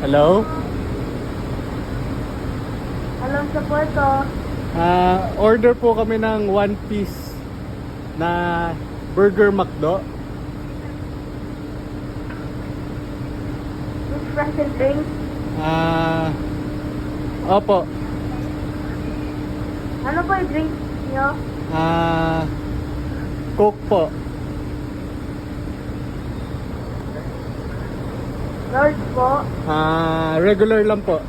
Hello? Alam sa po ito. Order po kami ng one piece na Burger McDo. With fries and drinks. Opo. Ano po yung drinks nyo? Coke po. Large po. Regular lang po.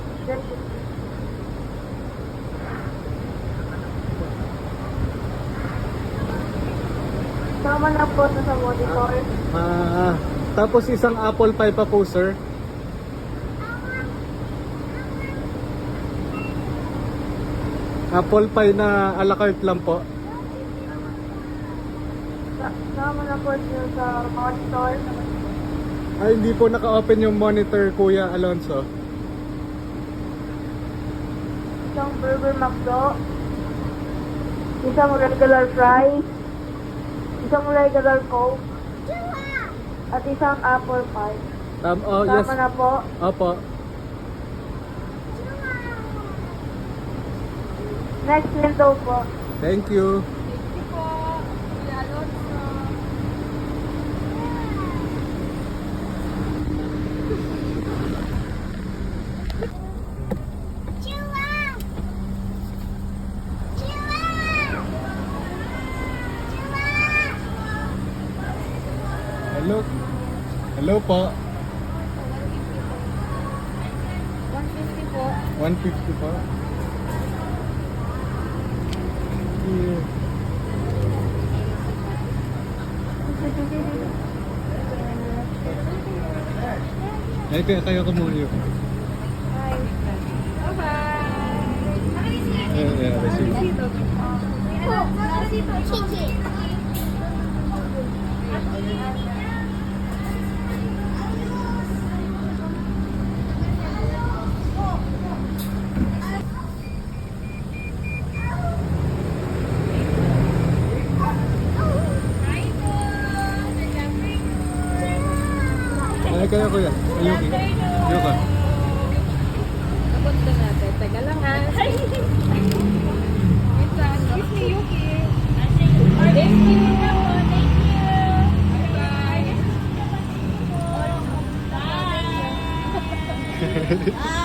Sama na po sa monitor. Tapos isang apple pie pa po, sir. Apple pie na a la carte lang po. Sama na po sa monitor. Ay, hindi po naka-open yung monitor, Kuya Alonso. Isang Burger McDo. Isang regular fries. Isang regular Coke. At isang apple pie. Yes. Sama na po. Opo. Next window po. Thank you. Thank you po. Kuya Alonso. Hello. Hello po. 150 po. 150 po. Yeah. Ay, kaya kumuha. Bye-bye. Yeah, receive. Ay, kaya kuya. Ayoko. Ayoko. Abot ka natin. Teka lang ha. Wait lang. Excuse me, Yuki. Thank you. Thank you. Bye-bye. Bye.